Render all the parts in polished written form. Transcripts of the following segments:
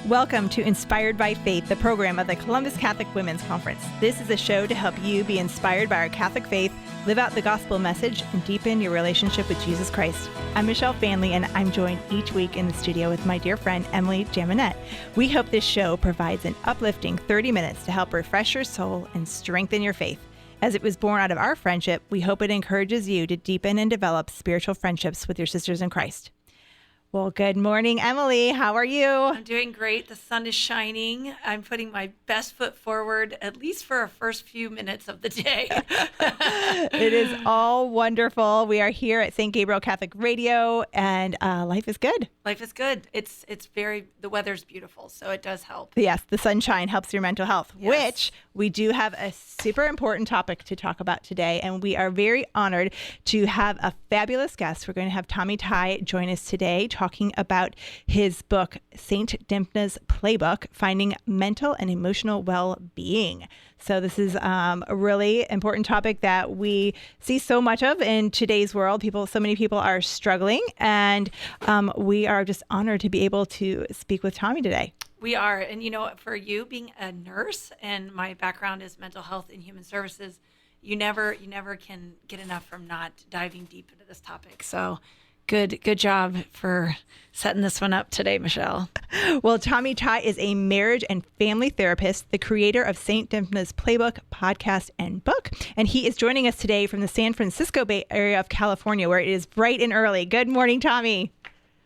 Welcome to Inspired by Faith, the program of the Columbus Catholic Women's Conference. This is a show to help you be inspired by our Catholic faith, live out the gospel message, and deepen your relationship with Jesus Christ. I'm Michelle Fanley, and I'm joined each week in the studio with my dear friend, Emily Jaminette. We hope this show provides an uplifting 30 minutes to help refresh your soul and strengthen your faith. As it was born out of our friendship, we hope it encourages you to deepen and develop spiritual friendships with your sisters in Christ. Well, good morning, Emily. How are you? I'm doing great. The sun is shining. I'm putting my best foot forward, at least for our first few minutes of the day. It is all wonderful. We are here at St. Gabriel Catholic Radio, and life is good. Life is good. The weather's beautiful, so it does help. Yes, the sunshine helps your mental health, Yes. which we do have a super important topic to talk about today, and we are very honored to have a fabulous guest. We're going to have Tommy Tighe join us today, talking about his book, St. Dymphna's Playbook, Finding Mental and Emotional Well-Being. So this is a really important topic that we see so much of in today's world. So many people are struggling, and we are just honored to be able to speak with Tommy today. We are. And, for you being a nurse, and my background is mental health and human services, you never can get enough from not diving deep into this topic. So Good job for setting this one up today, Michelle. Well, Tommy Tighe is a marriage and family therapist, the creator of St. Dymphna's Playbook, podcast, and book. And he is joining us today from the San Francisco Bay Area of California, where it is bright and early. Good morning, Tommy.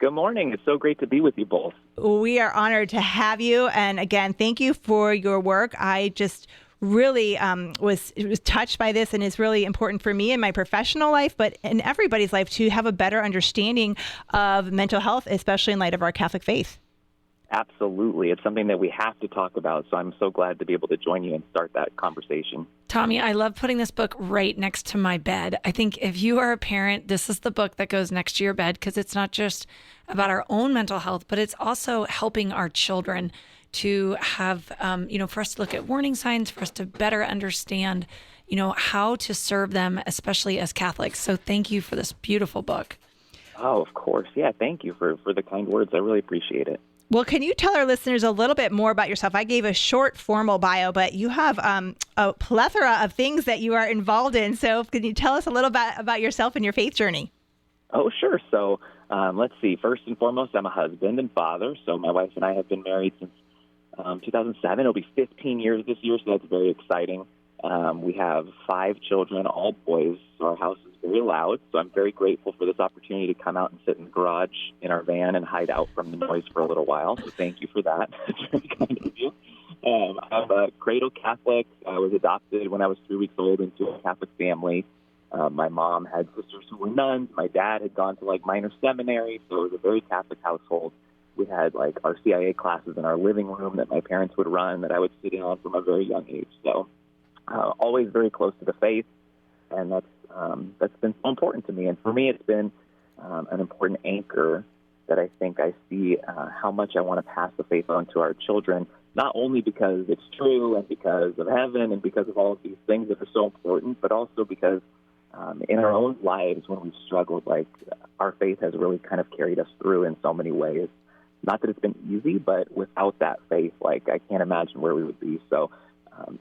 Good morning. It's so great to be with you both. We are honored to have you. And again, thank you for your work. I just really was touched by this, and is really important for me in my professional life, but in everybody's life, to have a better understanding of mental health, especially in light of our Catholic faith. Absolutely. It's something that we have to talk about, so I'm so glad to be able to join you and start that conversation. Tommy, I love putting this book right next to my bed. I think if you are a parent, this is the book that goes next to your bed, because it's not just about our own mental health, but it's also helping our children to have, for us to look at warning signs, for us to better understand, how to serve them, especially as Catholics. So thank you for this beautiful book. Oh, of course. Yeah, thank you for the kind words. I really appreciate it. Well, can you tell our listeners a little bit more about yourself? I gave a short formal bio, but you have a plethora of things that you are involved in. So can you tell us a little bit about yourself and your faith journey? Oh, sure. So let's see. First and foremost, I'm a husband and father. So my wife and I have been married since 2007. It'll be 15 years this year, so that's very exciting. We have 5 children, all boys, so our house is very loud. So I'm very grateful for this opportunity to come out and sit in the garage in our van and hide out from the noise for a little while. So thank you for that. It's very kind of you. I'm a cradle Catholic. I was adopted when I was 3 weeks old into a Catholic family. My mom had sisters who were nuns. My dad had gone to minor seminary, so it was a very Catholic household. We had RCIA classes in our living room that my parents would run that I would sit in on from a very young age. So always very close to the faith, and that's been so important to me. And for me, it's been an important anchor that I think I see how much I want to pass the faith on to our children, not only because it's true and because of heaven and because of all of these things that are so important, but also because in our own lives when we've struggled, our faith has really kind of carried us through in so many ways. Not that it's been easy, but without that faith, I can't imagine where we would be. So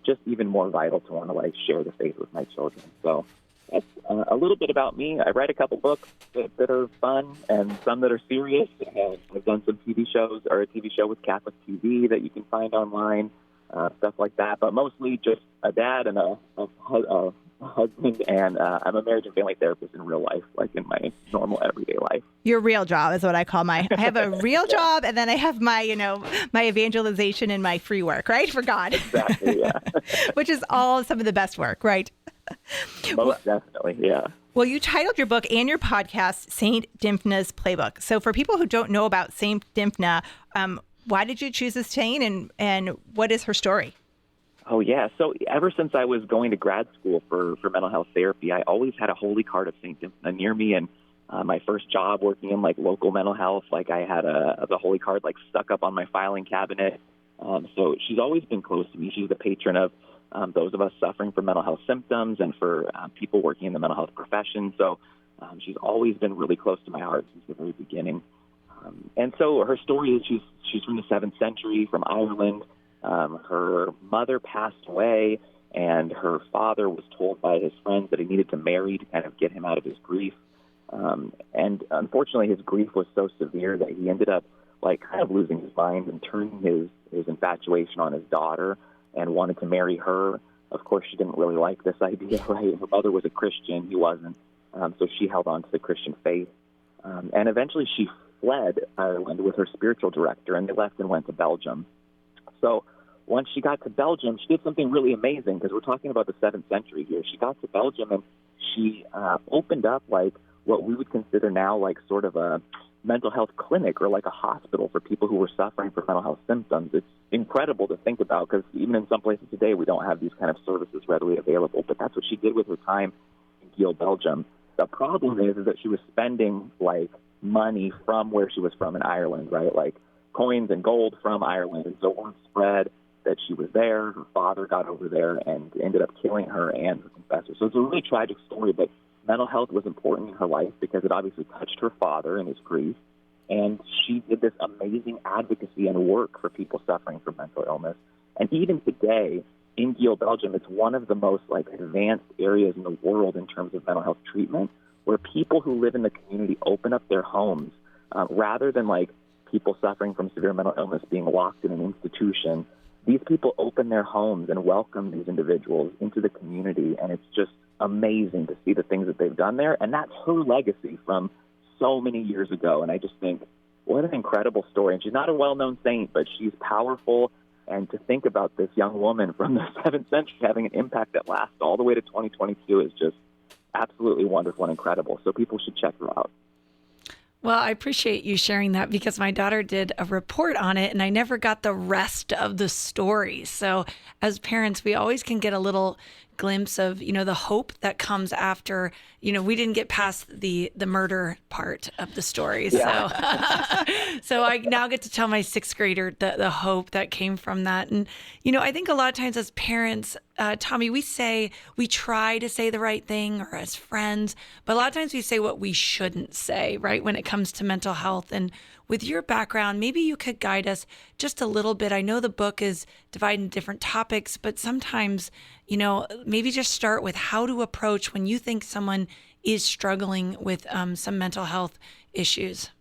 just even more vital to want to share the faith with my children. So that's a little bit about me. I write a couple books that are fun and some that are serious. I've done some TV shows, or a TV show with Catholic TV that you can find online, stuff like that. But mostly just a dad and a husband, and I'm a marriage and family therapist in real life, in my normal everyday life. Your real job is what I call I have a real job, and then I have my, my evangelization and my free work, right? For God. Exactly, yeah. Which is all some of the best work, right? Most definitely, yeah. Well, you titled your book and your podcast, St. Dymphna's Playbook. So for people who don't know about St. Dymphna, why did you choose this saint, and what is her story? Oh, yeah. So ever since I was going to grad school for mental health therapy, I always had a holy card of St. Dymphna near me. And my first job working in local mental health, I had the holy card stuck up on my filing cabinet. So she's always been close to me. She's the patron of those of us suffering from mental health symptoms and for people working in the mental health profession. So she's always been really close to my heart since the very beginning. And so her story is she's from the 7th century, from Ireland. Her mother passed away, and her father was told by his friends that he needed to marry to kind of get him out of his grief. And unfortunately, his grief was so severe that he ended up kind of losing his mind and turning his infatuation on his daughter and wanted to marry her. Of course, she didn't really like this idea, right? Her mother was a Christian. He wasn't. So she held on to the Christian faith. And eventually she fled Ireland with her spiritual director, and they left and went to Belgium. So once she got to Belgium, she did something really amazing, because we're talking about the 7th century here. She got to Belgium, and she opened up what we would consider now sort of a mental health clinic or a hospital for people who were suffering from mental health symptoms. It's incredible to think about, because even in some places today, we don't have these kind of services readily available. But that's what she did with her time in Kiel, Belgium. The problem is that she was spending money from where she was from in Ireland, right? Coins and gold from Ireland. And so word spread that she was there. Her father got over there and ended up killing her and her confessor. So it's a really tragic story, but mental health was important in her life because it obviously touched her father in his grief. And she did this amazing advocacy and work for people suffering from mental illness. And even today, in Kiel, Belgium, it's one of the most advanced areas in the world in terms of mental health treatment, where people who live in the community open up their homes rather than people suffering from severe mental illness being locked in an institution. These people open their homes and welcome these individuals into the community, and it's just amazing to see the things that they've done there. And that's her legacy from so many years ago. And I just think, what an incredible story. And she's not a well-known saint, but she's powerful. And to think about this young woman from the 7th century having an impact that lasts all the way to 2022 is just absolutely wonderful and incredible. So people should check her out. Well, I appreciate you sharing that, because my daughter did a report on it and I never got the rest of the story. So as parents, we always can get a little glimpse of, the hope that comes after, we didn't get past the murder part of the story. Yeah. So I now get to tell my 6th grader the hope that came from that. And, I think a lot of times as parents, Tommy, we try to say the right thing, or as friends, but a lot of times we say what we shouldn't say, right, when it comes to mental health. And with your background, maybe you could guide us just a little bit. I know the book is divided into different topics, but sometimes, maybe just start with how to approach when you think someone is struggling with some mental health issues.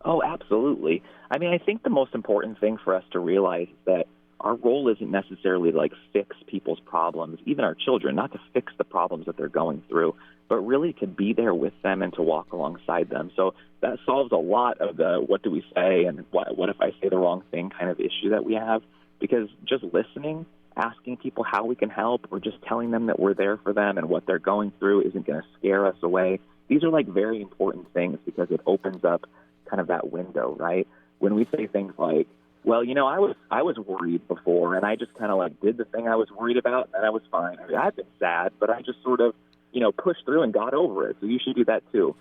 Oh, absolutely. I mean, I think the most important thing for us to realize is that our role isn't necessarily fix people's problems, even our children, not to fix the problems that they're going through, but really to be there with them and to walk alongside them. So that solves a lot of the what do we say and what if I say the wrong thing kind of issue that we have, because just listening, asking people how we can help, or just telling them that we're there for them and what they're going through isn't going to scare us away. These are very important things, because it opens up kind of that window, right? When we say things like, well, I was worried before, and I just kind of did the thing I was worried about, and I was fine. I mean, I've been sad, but I just sort of, pushed through and got over it. So you should do that too.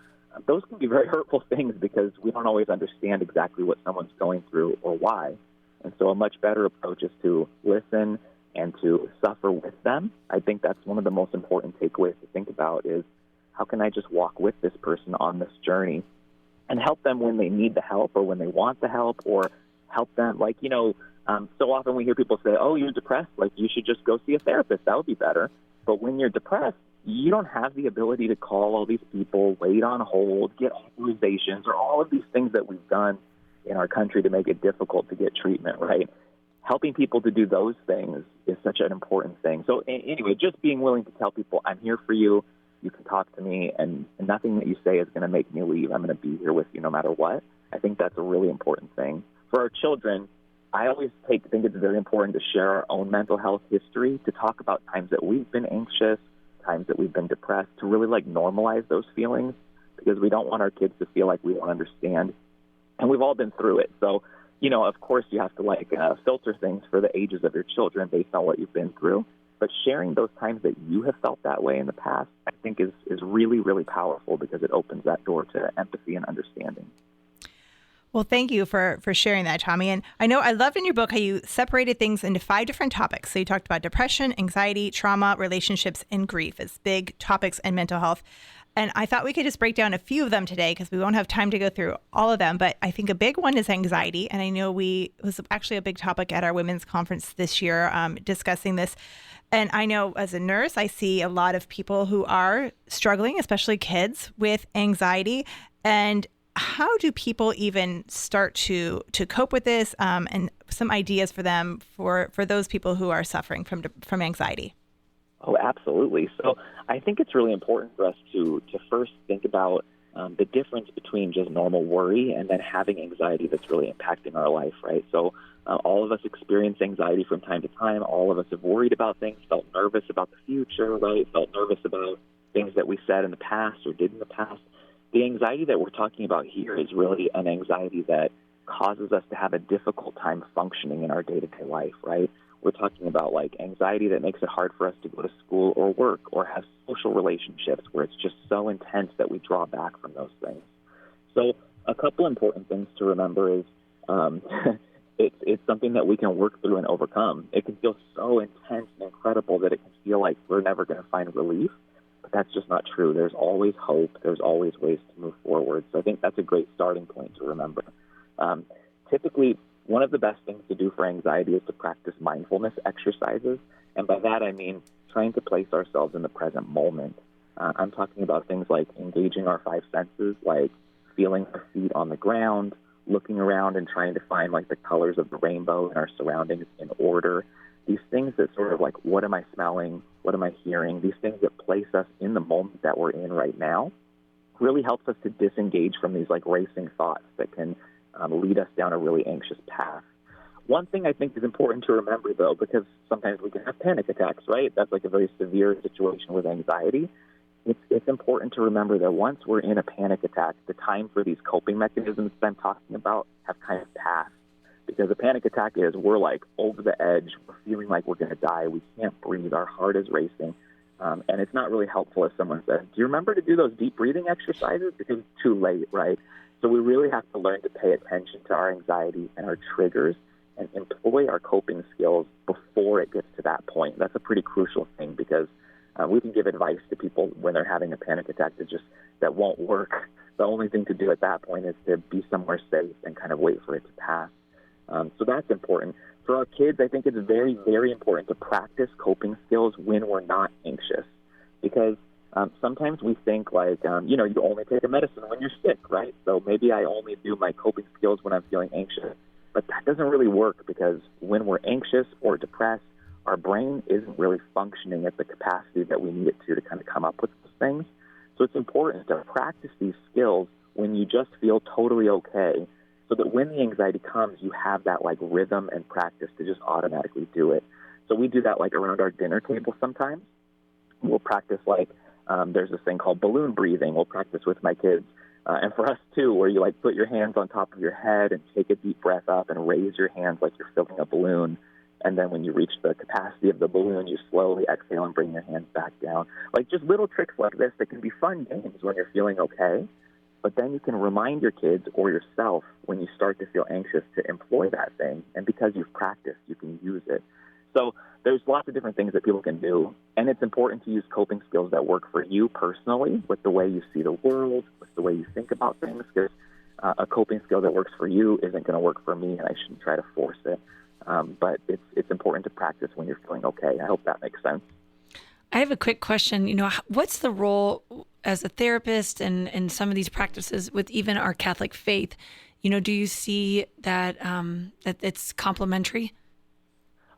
Those can be very hurtful things, because we don't always understand exactly what someone's going through or why. And so a much better approach is to listen and to suffer with them. I think that's one of the most important takeaways to think about is, how can I just walk with this person on this journey and help them when they need the help or when they want the help, or help them, so often we hear people say, oh, you're depressed, you should just go see a therapist, that would be better. But when you're depressed, you don't have the ability to call all these people, wait on hold, get authorizations, or all of these things that we've done in our country to make it difficult to get treatment, right? Helping people to do those things is such an important thing. So anyway, just being willing to tell people, I'm here for you, you can talk to me, and nothing that you say is going to make me leave. I'm going to be here with you no matter what. I think that's a really important thing. For our children, I always think it's very important to share our own mental health history, to talk about times that we've been anxious, times that we've been depressed, to really normalize those feelings, because we don't want our kids to feel like we don't understand. And we've all been through it. So, of course you have to filter things for the ages of your children based on what you've been through. But sharing those times that you have felt that way in the past, I think is really, really powerful, because it opens that door to empathy and understanding. Well, thank you for sharing that, Tommy. And I know I loved in your book how you separated things into 5 different topics. So you talked about depression, anxiety, trauma, relationships, and grief as big topics in mental health. And I thought we could just break down a few of them today because we won't have time to go through all of them. But I think a big one is anxiety. And I know it was actually a big topic at our women's conference this year, discussing this. And I know as a nurse, I see a lot of people who are struggling, especially kids, with anxiety. And how do people even start to cope with this, and some ideas for them for those people who are suffering from anxiety? Oh, absolutely. So I think it's really important for us to first think about the difference between just normal worry and then having anxiety that's really impacting our life, right? So all of us experience anxiety from time to time. All of us have worried about things, felt nervous about the future, right? Felt nervous about things that we said in the past or did in the past. The anxiety that we're talking about here is really an anxiety that causes us to have a difficult time functioning in our day-to-day life, right? We're talking about like anxiety that makes it hard for us to go to school or work or have social relationships where it's just so intense that we draw back from those things. So a couple important things to remember is it's something that we can work through and overcome. It can feel so intense and incredible that it can feel like we're never going to find relief, but that's just not true. There's always hope. There's always ways to move forward. So I think that's a great starting point to remember. Typically, one of the best things to do for anxiety is to practice mindfulness exercises. And by that, I mean trying to place ourselves in the present moment. I'm talking about things like engaging our five senses, like feeling our feet on the ground, looking around and trying to find like the colors of the rainbow in our surroundings in order. These things that sort of like, what am I smelling? What am I hearing? These things that place us in the moment that we're in right now really helps us to disengage from these like racing thoughts that can lead us down a really anxious path. One thing I think is important to remember, though, because sometimes we can have panic attacks, right? That's like a very severe situation with anxiety. It's important to remember that once we're in a panic attack, the time for these coping mechanisms that I'm talking about have kind of passed. Because a panic attack is we're like over the edge, we're feeling like we're going to die, we can't breathe, our heart is racing. And it's not really helpful if someone says, do you remember to do those deep breathing exercises? Because it's too late, right? So we really have to learn to pay attention to our anxiety and our triggers and employ our coping skills before it gets to that point. That's a pretty crucial thing because we can give advice to people when they're having a panic attack that won't work. The only thing to do at that point is to be somewhere safe and kind of wait for it to pass. So that's important. For our kids, I think it's very, very important to practice coping skills when we're not anxious because sometimes we think like, you only take a medicine when you're sick, right? So maybe I only do my coping skills when I'm feeling anxious. But that doesn't really work because when we're anxious or depressed, our brain isn't really functioning at the capacity that we need it to kind of come up with those things. So it's important to practice these skills when you just feel totally okay so that when the anxiety comes, you have that like rhythm and practice to just automatically do it. So we do that like around our dinner table sometimes. We'll practice like there's this thing called balloon breathing. We'll practice with my kids. And for us, too, where you, like, put your hands on top of your head and take a deep breath up and raise your hands like you're filling a balloon. And then when you reach the capacity of the balloon, you slowly exhale and bring your hands back down. Like, just little tricks like this that can be fun games when you're feeling okay. But then you can remind your kids or yourself when you start to feel anxious to employ that thing. And because you've practiced, you can use it. So there's lots of different things that people can do, and it's important to use coping skills that work for you personally with the way you see the world, with the way you think about things, because a coping skill that works for you isn't going to work for me, and I shouldn't try to force it. But it's important to practice when you're feeling okay. I hope that makes sense. I have a quick question. What's the role as a therapist and some of these practices with even our Catholic faith? Do you see that that it's complementary?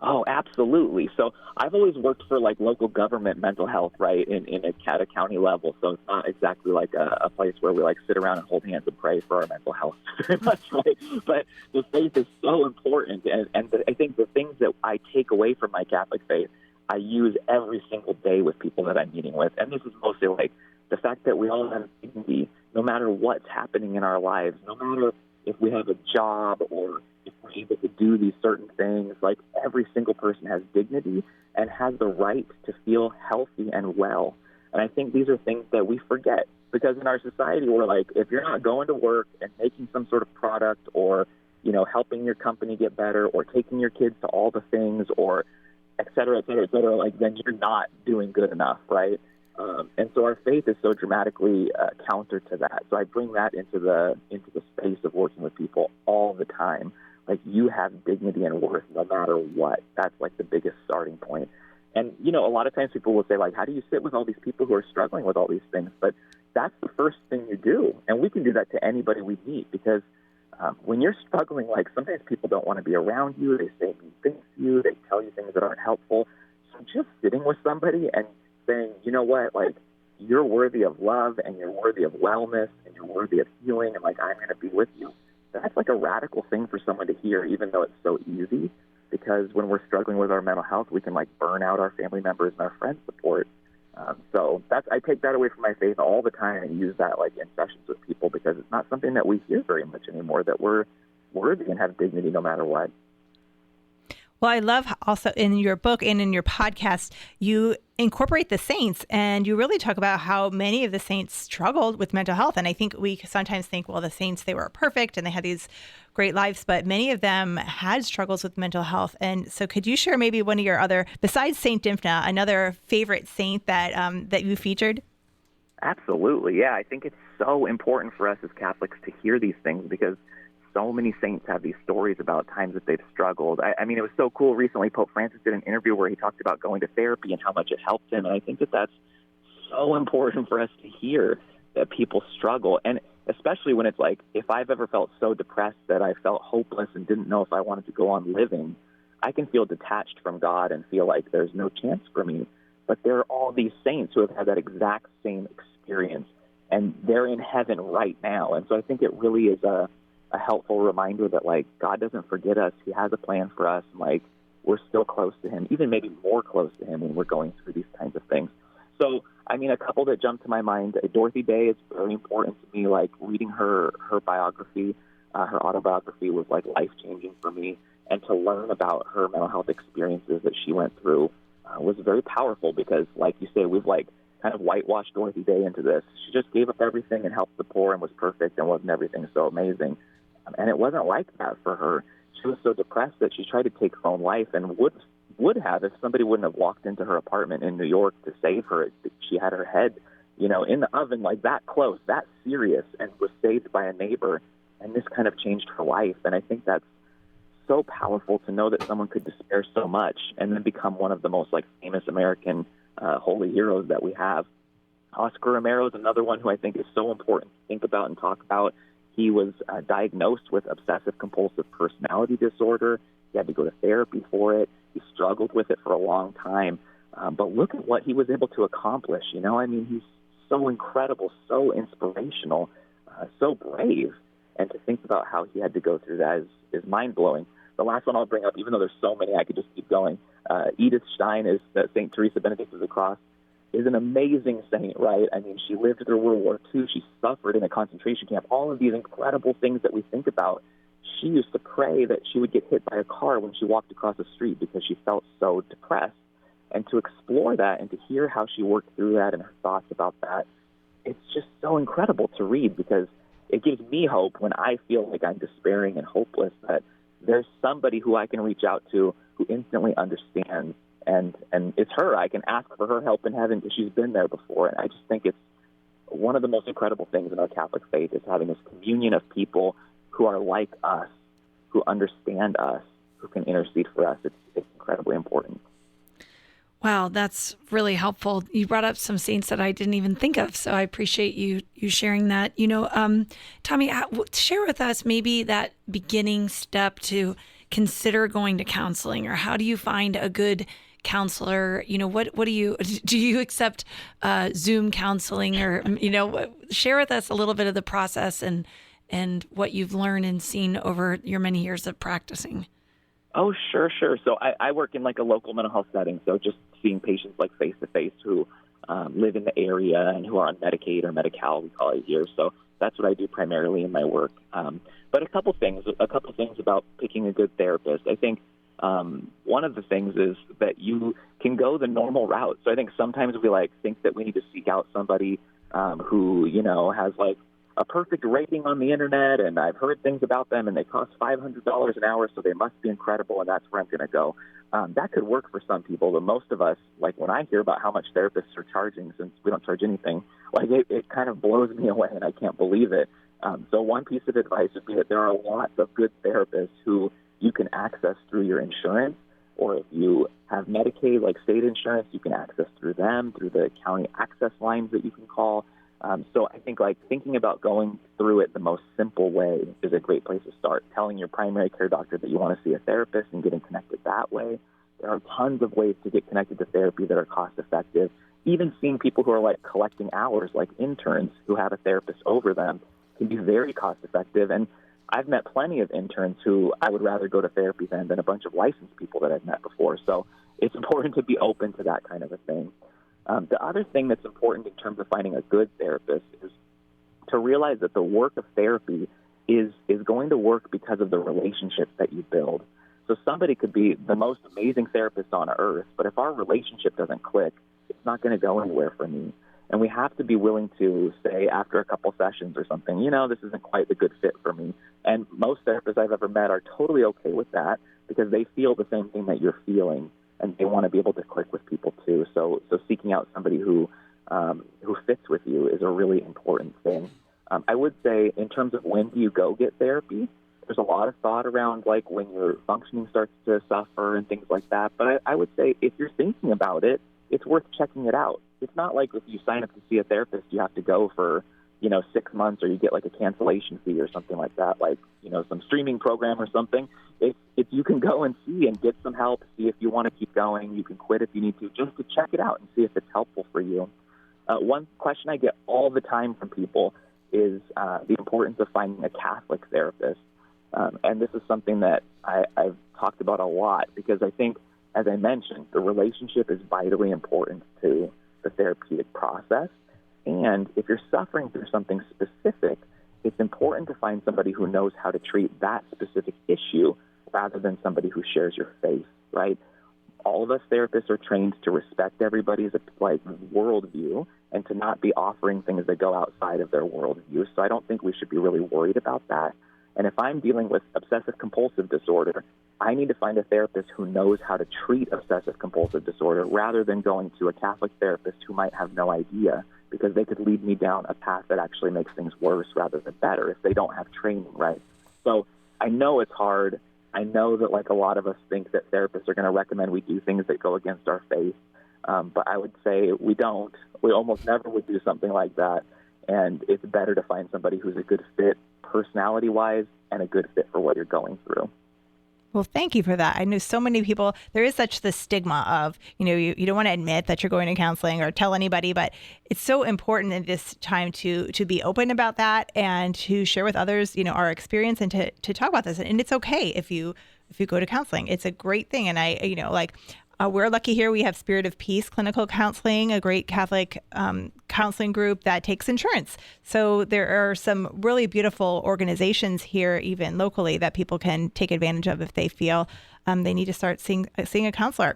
Oh, absolutely. So I've always worked for like local government mental health, right, in a county level. So it's not exactly like a place where we like sit around and hold hands and pray for our mental health very much, right? But the faith is so important. And I think the things that I take away from my Catholic faith, I use every single day with people that I'm meeting with. And this is mostly like the fact that we all have dignity, no matter what's happening in our lives, no matter if we have a job or if we're able to do these certain things, like every single person has dignity and has the right to feel healthy and well. And I think these are things that we forget because in our society, we're like, if you're not going to work and making some sort of product or, helping your company get better or taking your kids to all the things or et cetera, like then you're not doing good enough, right? And so our faith is so dramatically counter to that. So I bring that into the space of working with people all the time. Like, you have dignity and worth no matter what. That's like the biggest starting point. And, a lot of times people will say, like, how do you sit with all these people who are struggling with all these things? But that's the first thing you do. And we can do that to anybody we meet, because when you're struggling, like, sometimes people don't want to be around you. They say mean things to you. They tell you things that aren't helpful. So just sitting with somebody and saying, you know what, like, you're worthy of love, and you're worthy of wellness, and you're worthy of healing, and, like, I'm going to be with you. That's like a radical thing for someone to hear, even though it's so easy, because when we're struggling with our mental health, we can, like, burn out our family members and our friends' support. So I take that away from my faith all the time and use that, like, in sessions with people, because it's not something that we hear very much anymore, that we're worthy and have dignity no matter what. Well, I love also in your book and in your podcast, you incorporate the saints, and you really talk about how many of the saints struggled with mental health. And I think we sometimes think, well, the saints, they were perfect and they had these great lives, but many of them had struggles with mental health. And so could you share maybe one of your other, besides Saint Dymphna, another favorite saint that you featured? Absolutely. Yeah, I think it's so important for us as Catholics to hear these things, because so many saints have these stories about times that they've struggled. I mean, it was so cool. Recently, Pope Francis did an interview where he talked about going to therapy and how much it helped him. And I think that that's so important for us to hear, that people struggle. And especially when it's like, if I've ever felt so depressed that I felt hopeless and didn't know if I wanted to go on living, I can feel detached from God and feel like there's no chance for me. But there are all these saints who have had that exact same experience, and they're in heaven right now. And so I think it really is a helpful reminder that, like, God doesn't forget us. He has a plan for us. And, like, we're still close to him, even maybe more close to him when we're going through these kinds of things. So, I mean, a couple that jump to my mind, Dorothy Day is very important to me. Like, reading her biography, her autobiography was, like, life-changing for me. And to learn about her mental health experiences that she went through was very powerful, because, like you say, we've, like, kind of whitewashed Dorothy Day into this. She just gave up everything and helped the poor and was perfect and wasn't everything so amazing. And it wasn't like that for her. She was so depressed that she tried to take her own life, and would have if somebody wouldn't have walked into her apartment in New York to save her. She had her head, in the oven, like that close, that serious, and was saved by a neighbor. And this kind of changed her life. And I think that's so powerful, to know that someone could despair so much and then become one of the most, like, famous American holy heroes that we have. Oscar Romero is another one who I think is so important to think about and talk about. He was diagnosed with obsessive-compulsive personality disorder. He had to go to therapy for it. He struggled with it for a long time. But look at what he was able to accomplish. I mean, he's so incredible, so inspirational, so brave. And to think about how he had to go through that is mind-blowing. The last one I'll bring up, even though there's so many, I could just keep going. Edith Stein is St. Teresa Benedict of the Cross, is an amazing saint, right? I mean, she lived through World War II. She suffered in a concentration camp. All of these incredible things that we think about. She used to pray that she would get hit by a car when she walked across the street, because she felt so depressed. And to explore that and to hear how she worked through that and her thoughts about that, it's just so incredible to read, because it gives me hope when I feel like I'm despairing and hopeless, that there's somebody who I can reach out to who instantly understands. And it's her. I can ask for her help in heaven, because she's been there before. And I just think it's one of the most incredible things in our Catholic faith, is having this communion of people who are like us, who understand us, who can intercede for us. It's incredibly important. Wow, that's really helpful. You brought up some saints that I didn't even think of, so I appreciate you sharing that. Tommy, share with us maybe that beginning step to consider going to counseling, or how do you find a good counselor? What do you accept Zoom counseling, or share with us a little bit of the process and what you've learned and seen over your many years of practicing. Oh, sure. So I work in, like, a local mental health setting, so just seeing patients, like, face-to-face who live in the area and who are on Medicaid or Medi-Cal, we call it here. So that's what I do primarily in my work. But a couple things about picking a good therapist. I think one of the things is that you can go the normal route. So I think sometimes we think that we need to seek out somebody who, has, like, a perfect rating on the internet, and I've heard things about them, and they cost $500 an hour, so they must be incredible, and that's where I'm going to go. That could work for some people, but most of us, like when I hear about how much therapists are charging, since we don't charge anything, like it kind of blows me away, and I can't believe it. So one piece of advice would be that there are lots of good therapists who you can access through your insurance, or if you have Medicaid, like state insurance, you can access through them, through the county access lines that you can call. So I think like thinking about going through it the most simple way is a great place to start. Telling your primary care doctor that you want to see a therapist and getting connected that way. There are tons of ways to get connected to therapy that are cost effective. Even seeing people who are like collecting hours, like interns who have a therapist over them, can be very cost effective. And I've met plenty of interns who I would rather go to therapy than a bunch of licensed people that I've met before. So it's important to be open to that kind of a thing. The other thing that's important in terms of finding a good therapist is to realize that the work of therapy is going to work because of the relationships that you build. So somebody could be the most amazing therapist on earth, but if our relationship doesn't click, it's not going to go anywhere for me. And we have to be willing to say after a couple sessions or something, this isn't quite the good fit for me. And most therapists I've ever met are totally okay with that because they feel the same thing that you're feeling, and they want to be able to click with people too. So seeking out somebody who fits with you is a really important thing. I would say in terms of when do you go get therapy, there's a lot of thought around like when your functioning starts to suffer and things like that. But I would say if you're thinking about it, it's worth checking it out. It's not like if you sign up to see a therapist, you have to go for 6 months or you get like a cancellation fee or something like that, like, some streaming program or something. If you can go and see and get some help, see if you want to keep going, you can quit if you need to, just to check it out and see if it's helpful for you. One question I get all the time from people is the importance of finding a Catholic therapist. And this is something that I've talked about a lot because I think, as I mentioned, the relationship is vitally important to the therapeutic process. And if you're suffering through something specific, it's important to find somebody who knows how to treat that specific issue rather than somebody who shares your faith, right? All of us therapists are trained to respect everybody's worldview and to not be offering things that go outside of their worldview. So I don't think we should be really worried about that. And if I'm dealing with obsessive-compulsive disorder, I need to find a therapist who knows how to treat obsessive-compulsive disorder rather than going to a Catholic therapist who might have no idea, because they could lead me down a path that actually makes things worse rather than better if they don't have training, right? So I know it's hard. I know that a lot of us think that therapists are going to recommend we do things that go against our faith. But I would say we don't. We almost never would do something like that. And it's better to find somebody who's a good fit personality-wise and a good fit for what you're going through. Well, thank you for that. I know so many people, there is such the stigma of, you don't want to admit that you're going to counseling or tell anybody, but it's so important in this time to be open about that and to share with others, our experience and to talk about this. And it's okay if you go to counseling. It's a great thing. And we're lucky here. We have Spirit of Peace Clinical Counseling, a great Catholic counseling group that takes insurance. So there are some really beautiful organizations here, even locally, that people can take advantage of if they feel they need to start seeing a counselor.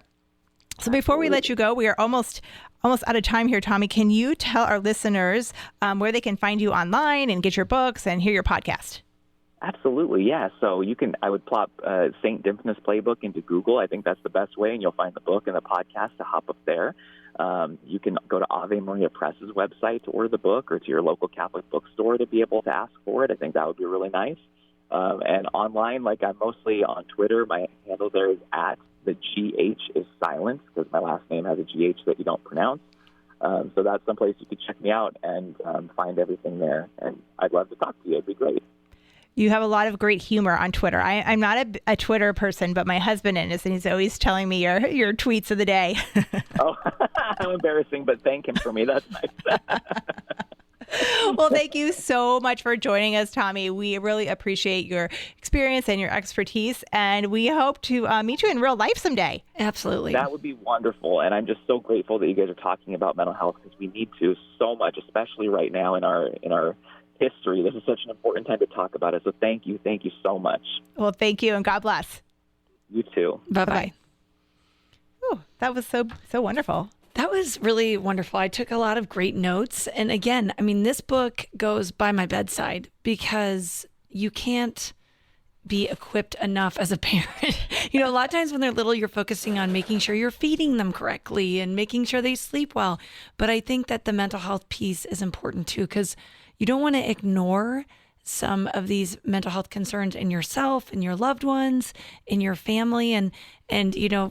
So before we let you go, we are almost out of time here, Tommy. Can you tell our listeners where they can find you online and get your books and hear your podcast? Absolutely, yeah. So I would plop St. Dimphna's Playbook into Google. I think that's the best way, and you'll find the book and the podcast to hop up there. You can go to Ave Maria Press's website to order the book, or to your local Catholic bookstore to be able to ask for it. I think that would be really nice. And online, I'm mostly on Twitter. My handle there is @the GH is silent, because my last name has a GH that you don't pronounce. So that's someplace you could check me out and find everything there. And I'd love to talk to you. It'd be great. You have a lot of great humor on Twitter. I'm not a Twitter person, but my husband is, and he's always telling me your tweets of the day. Oh, how embarrassing, but thank him for me. That's nice. Well, thank you so much for joining us, Tommy. We really appreciate your experience and your expertise, and we hope to meet you in real life someday. Absolutely. That would be wonderful, and I'm just so grateful that you guys are talking about mental health, because we need to so much, especially right now in our history. This is such an important time to talk about it. So thank you so much. Well, thank you, and God bless. You too. Bye-bye. Oh, that was so wonderful. That was really wonderful. I took a lot of great notes. And again, I mean, this book goes by my bedside because you can't be equipped enough as a parent. A lot of times when they're little, you're focusing on making sure you're feeding them correctly and making sure they sleep well. But I think that the mental health piece is important too, because you don't want to ignore some of these mental health concerns in yourself, in your loved ones, in your family. And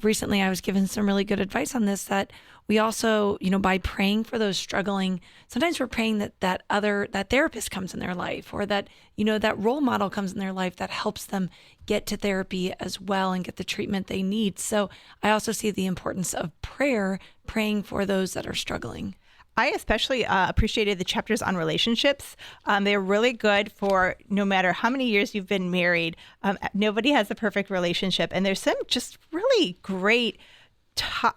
recently I was given some really good advice on this, that we also, by praying for those struggling, sometimes we're praying that therapist comes in their life, or that, that role model comes in their life that helps them get to therapy as well and get the treatment they need. So I also see the importance of praying for those that are struggling. I especially appreciated the chapters on relationships. They're really good for no matter how many years you've been married. Nobody has a perfect relationship. And there's some just really great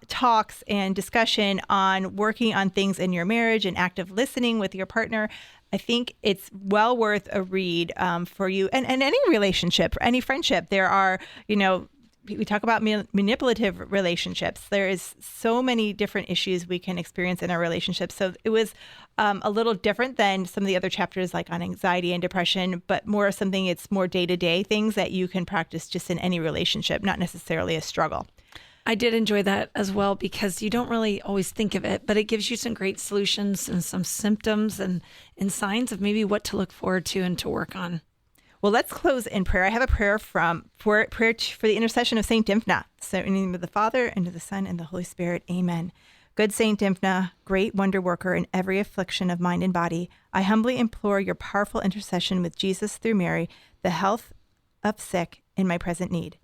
talks and discussion on working on things in your marriage and active listening with your partner. I think it's well worth a read for you and any relationship, any friendship. There are, we talk about manipulative relationships. There is so many different issues we can experience in our relationships. So it was a little different than some of the other chapters, like on anxiety and depression, but more something, it's more day-to-day things that you can practice just in any relationship, not necessarily a struggle. I did enjoy that as well, because you don't really always think of it, but it gives you some great solutions and some symptoms and signs of maybe what to look forward to and to work on. Well, let's close in prayer. I have a prayer for the intercession of Saint Dymphna. So in the name of the Father, and of the Son, and the Holy Spirit, amen. Good Saint Dymphna, great wonder worker in every affliction of mind and body, I humbly implore your powerful intercession with Jesus through Mary, the health of sick in my present need.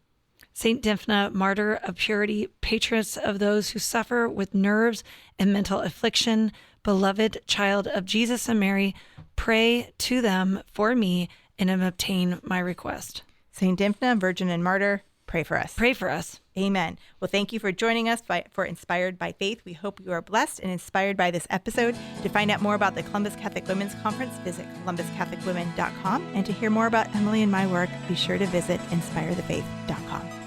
Saint Dymphna, martyr of purity, patroness of those who suffer with nerves and mental affliction, beloved child of Jesus and Mary, pray to them for me and obtain my request. Saint Dymphna, virgin and martyr, pray for us. Pray for us. Amen. Well, thank you for joining us for Inspired by Faith. We hope you are blessed and inspired by this episode. To find out more about the Columbus Catholic Women's Conference, visit columbuscatholicwomen.com. And to hear more about Emily and my work, be sure to visit inspirethefaith.com.